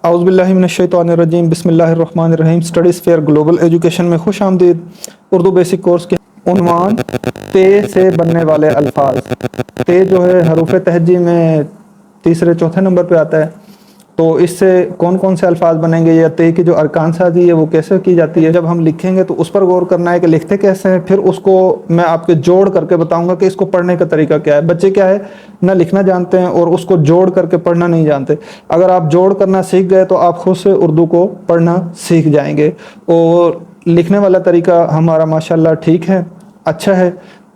اعوذ باللہ من الشیطان الرجیم، بسم اللہ الرحمن الرحیم۔ سٹڈیز فیئر گلوبل ایجوکیشن میں خوش آمدید۔ اردو بیسک کورس کے عنوان تے سے بننے والے الفاظ۔ تے جو ہے حروف تہجی میں تیسرے چوتھے نمبر پہ آتا ہے، تو اس سے کون کون سے الفاظ بنیں گے یا تے کی جو ارکان سازی ہے وہ کیسے کی جاتی ہے، جب ہم لکھیں گے تو اس پر غور کرنا ہے کہ لکھتے کیسے ہیں، پھر اس کو میں آپ کے جوڑ کر کے بتاؤں گا کہ اس کو پڑھنے کا طریقہ کیا ہے۔ بچے کیا ہے نہ لکھنا جانتے ہیں اور اس کو جوڑ کر کے پڑھنا نہیں جانتے۔ اگر آپ جوڑ کرنا سیکھ گئے تو آپ خود سے اردو کو پڑھنا سیکھ جائیں گے، اور لکھنے والا طریقہ ہمارا ماشاءاللہ ٹھیک ہے، اچھا ہے،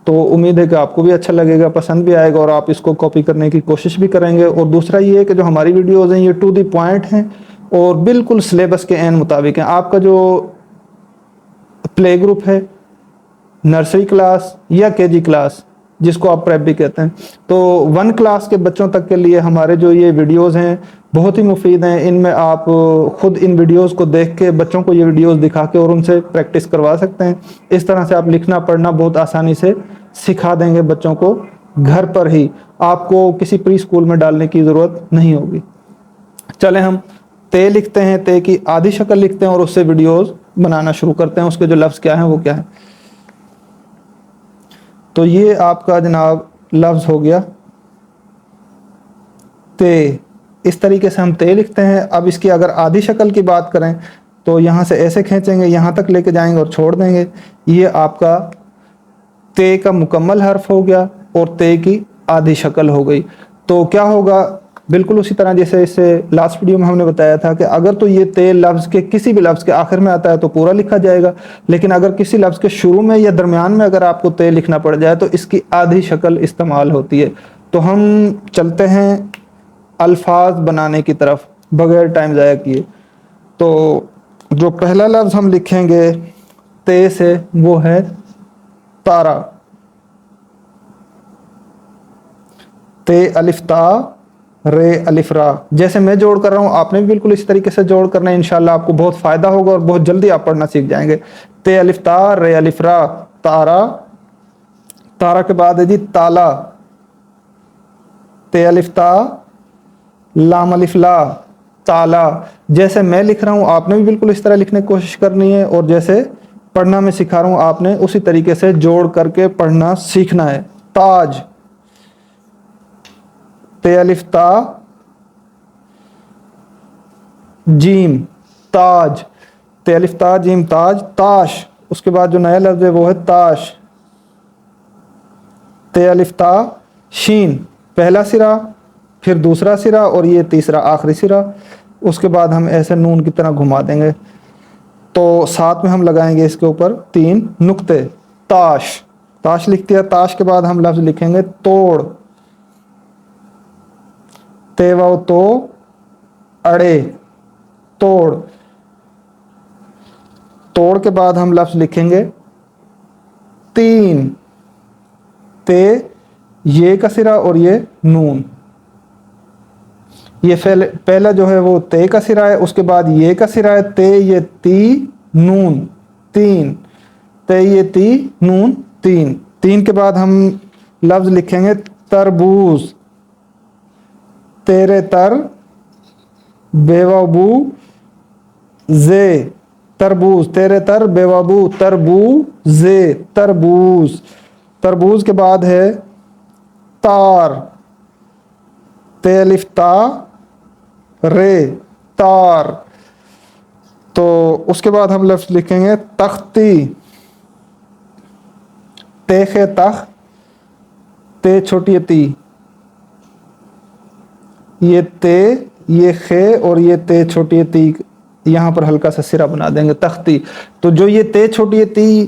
تو امید ہے کہ آپ کو بھی اچھا لگے گا، پسند بھی آئے گا اور آپ اس کو کاپی کرنے کی کوشش بھی کریں گے۔ اور دوسرا یہ ہے کہ جو ہماری ویڈیوز ہیں یہ ٹو دی پوائنٹ ہیں اور بالکل سلیبس کے عین مطابق ہیں۔ آپ کا جو پلے گروپ ہے، نرسری کلاس یا کے جی کلاس جس کو آپ پریپ بھی کہتے ہیں، تو 1 کلاس کے بچوں تک کے لیے ہمارے جو یہ ویڈیوز ہیں بہت ہی مفید ہیں۔ ان میں آپ خود ان ویڈیوز کو دیکھ کے بچوں کو یہ ویڈیوز دکھا کے اور ان سے پریکٹس کروا سکتے ہیں۔ اس طرح سے آپ لکھنا پڑھنا بہت آسانی سے سکھا دیں گے بچوں کو گھر پر ہی، آپ کو کسی پری اسکول میں ڈالنے کی ضرورت نہیں ہوگی۔ چلیں ہم تے لکھتے ہیں، تے کی آدھی شکل لکھتے ہیں اور اس سے ویڈیوز بنانا شروع کرتے ہیں، اس کے جو لفظ کیا ہیں وہ کیا ہیں۔ تو یہ آپ کا جناب لفظ ہو گیا تے۔ اس طریقے سے ہم تے لکھتے ہیں۔ اب اس کی اگر آدھی شکل کی بات کریں تو یہاں سے ایسے کھینچیں گے، یہاں تک لے کے جائیں گے اور چھوڑ دیں گے، یہ آپ کا تے کا مکمل حرف ہو گیا اور تے کی آدھی شکل ہو گئی۔ تو کیا ہوگا، بالکل اسی طرح جیسے اس سے لاسٹ ویڈیو میں ہم نے بتایا تھا کہ اگر تو یہ تے لفظ کے کسی بھی لفظ کے آخر میں آتا ہے تو پورا لکھا جائے گا، لیکن اگر کسی لفظ کے شروع میں یا درمیان میں اگر آپ کو تے لکھنا پڑ جائے تو اس کی آدھی شکل استعمال ہوتی ہے۔ تو ہم چلتے ہیں الفاظ بنانے کی طرف بغیر ٹائم ضائع کیے۔ تو جو پہلا لفظ ہم لکھیں گے تے سے وہ ہے تارا۔ تے الف تا رے الف را، جیسے میں جوڑ کر رہا ہوں آپ نے بھی بالکل اسی طریقے سے جوڑ کرنا ہے، انشاءاللہ آپ کو بہت فائدہ ہوگا اور بہت جلدی آپ پڑھنا سیکھ جائیں گے۔ تے الف تا رے الف را، تارا۔ تارا کے بعد ہے جی تالا۔ تے الف تا لام الف لا، تالا۔ جیسے میں لکھ رہا ہوں آپ نے بھی بالکل اس طرح لکھنے کی کوشش کرنی ہے، اور جیسے پڑھنا میں سکھا رہا ہوں آپ نے اسی طریقے سے جوڑ کر کے پڑھنا سیکھنا ہے۔ تاج۔ تے الف تا جیم، تاج۔ تے الف تا جیم تاج، تاش۔ اس کے بعد جو نیا لفظ ہے وہ ہے تاش۔ تے الف تا شین، پہلا سرا پھر دوسرا سرا اور یہ تیسرا آخری سرا، اس کے بعد ہم ایسے نون کی طرح گھما دیں گے، تو ساتھ میں ہم لگائیں گے اس کے اوپر 3 نقطے۔ تاش، تاش لکھ دیا۔ تاش کے بعد ہم لفظ لکھیں گے توڑ۔ تے واو تو اڑے، توڑ۔ توڑ کے بعد ہم لفظ لکھیں گے تین۔ تے یہ کا سرا اور یہ نون، یہ پہلا جو ہے وہ تے کا سرا ہے، اس کے بعد یہ کا سرا ہے، تے یہ تی نون تین، تے یہ تی نون تین۔ تین کے بعد ہم لفظ لکھیں گے تربوز۔ تیرے تر بے وابو زے، تربوز۔ تیرے تر بے وابو تربو زے، تربوز۔ تربوز کے بعد ہے تار۔ تے الف تا رے، تار۔ تو اس کے بعد ہم لفظ لکھیں گے تختی۔ تے خے تخ، تے چھوٹی تی، یہ تے یہ خے اور یہ تے چھوٹی تی یہاں پر ہلکا سا سرا بنا دیں گے، تختی۔ تو جو یہ تے چھوٹی تی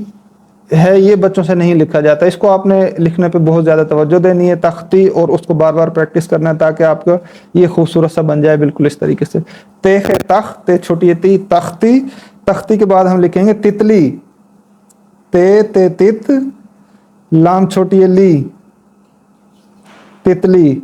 ہے یہ بچوں سے نہیں لکھا جاتا، اس کو آپ نے لکھنے پہ بہت زیادہ توجہ دینی ہے، تختی، اور اس کو بار بار پریکٹس کرنا ہے تاکہ آپ کا یہ خوبصورت سا بن جائے بالکل اس طریقے سے۔ تے خے تخ، تے چھوٹی تی، تختی۔ تختی کے بعد ہم لکھیں گے تتلی۔ تے تے تت لام چھوٹی لی، تتلی۔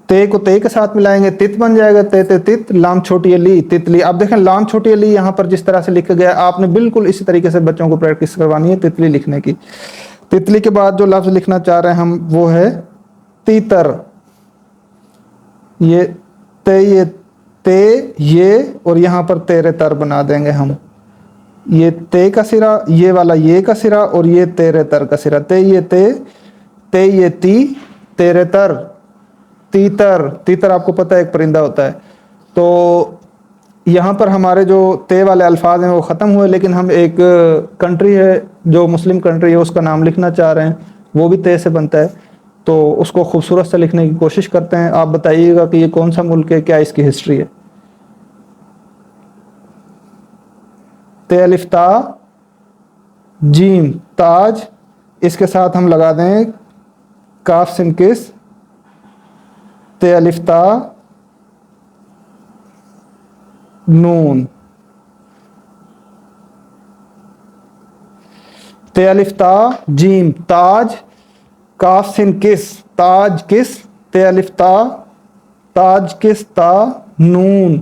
تے کو تے کے ساتھ ملائیں گے تت بن جائے گا، تے تے تت لام چھوٹی لی، تتلی۔ اب دیکھیں لام چھوٹی لی یہاں پر جس طرح سے لکھ گیا آپ نے بالکل اسی طریقے سے بچوں کو پریکٹس کروانی ہے تتلی لکھنے کی۔ تتلی کے بعد جو لفظ لکھنا چاہ رہے ہیں ہم وہ ہے تیتر۔ یہ تے یہ تے یہ اور یہاں پر تیرے تر بنا دیں گے ہم. یہ تے کا سرا، یہ والا یہ کا سرا اور یہ تیرے تر کا سرا. تے یہ تی، تیرے تر تیتر. تیتر آپ کو پتہ ہے ایک پرندہ ہوتا ہے. تو یہاں پر ہمارے جو تے والے الفاظ ہیں وہ ختم ہوئے، لیکن ہم ایک کنٹری ہے جو مسلم کنٹری ہے اس کا نام لکھنا چاہ رہے ہیں، وہ بھی تے سے بنتا ہے. تو اس کو خوبصورت سے لکھنے کی کوشش کرتے ہیں. آپ بتائیے گا کہ یہ کون سا ملک ہے، کیا اس کی ہسٹری ہے. تے الف تا جیم تاج، اس کے ساتھ ہم لگا دیں کاف سین کس. تے الف تا نون. تے الف تا جیم تاج، کاف سین کس تاج کس، تے الف تا تاج کس تا نون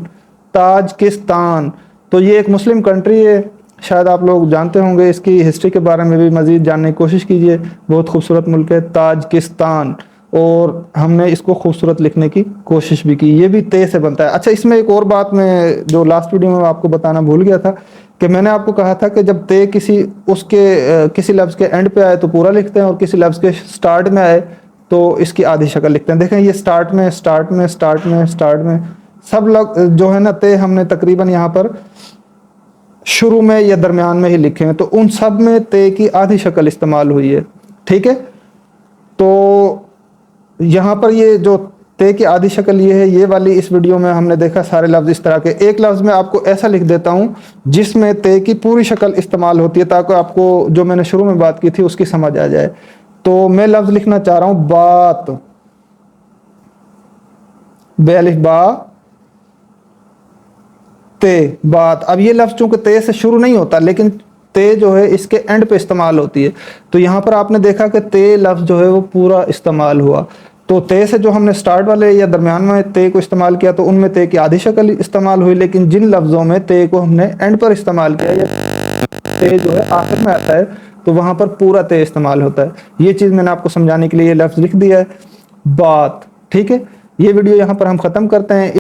تاج کستان. تو یہ ایک مسلم کنٹری ہے، شاید آپ لوگ جانتے ہوں گے. اس کی ہسٹری کے بارے میں بھی مزید جاننے کی کوشش کیجیے. بہت خوبصورت ملک ہے تاجکستان، اور ہم نے اس کو خوبصورت لکھنے کی کوشش بھی کی. یہ بھی تے سے بنتا ہے. اچھا، اس میں ایک اور بات میں جو لاسٹ ویڈیو میں آپ کو بتانا بھول گیا تھا کہ میں نے آپ کو کہا تھا کہ جب تے کسی لفظ کے اینڈ پہ آئے تو پورا لکھتے ہیں، اور کسی لفظ کے سٹارٹ میں آئے تو اس کی آدھی شکل لکھتے ہیں. دیکھیں یہ سٹارٹ میں سب لفظ جو ہے نا تے ہم نے تقریباً یہاں پر شروع میں یا درمیان میں ہی لکھے ہیں، تو ان سب میں تے کی آدھی شکل استعمال ہوئی ہے. ٹھیک ہے، تو یہاں پر یہ جو تے کی آدھی شکل یہ ہے، یہ والی اس ویڈیو میں ہم نے دیکھا سارے لفظ اس طرح کے. ایک لفظ میں آپ کو ایسا لکھ دیتا ہوں جس میں تے کی پوری شکل استعمال ہوتی ہے، تاکہ آپ کو جو میں نے شروع میں بات کی تھی اس کی سمجھ آ جائے. تو میں لفظ لکھنا چاہ رہا ہوں بات، بے الف با تے بات. اب یہ لفظ چونکہ تے سے شروع نہیں ہوتا، لیکن تے جو ہے اس کے اینڈ پہ استعمال ہوتی ہے. تو یہاں پر آپ نے دیکھا کہ تے لفظ جو ہے وہ پورا استعمال ہوا. تو تے سے جو ہم نے سٹارٹ والے یا درمیان میں تے کو استعمال کیا تو ان میں تے کی آدھی شکل استعمال ہوئی، لیکن جن لفظوں میں تے کو ہم نے اینڈ پر استعمال کیا یا تے جو ہے آخر میں آتا ہے تو وہاں پر پورا تے استعمال ہوتا ہے. یہ چیز میں نے آپ کو سمجھانے کے لیے یہ لفظ لکھ دیا ہے بات. ٹھیک ہے، یہ ویڈیو یہاں پر ہم ختم کرتے ہیں.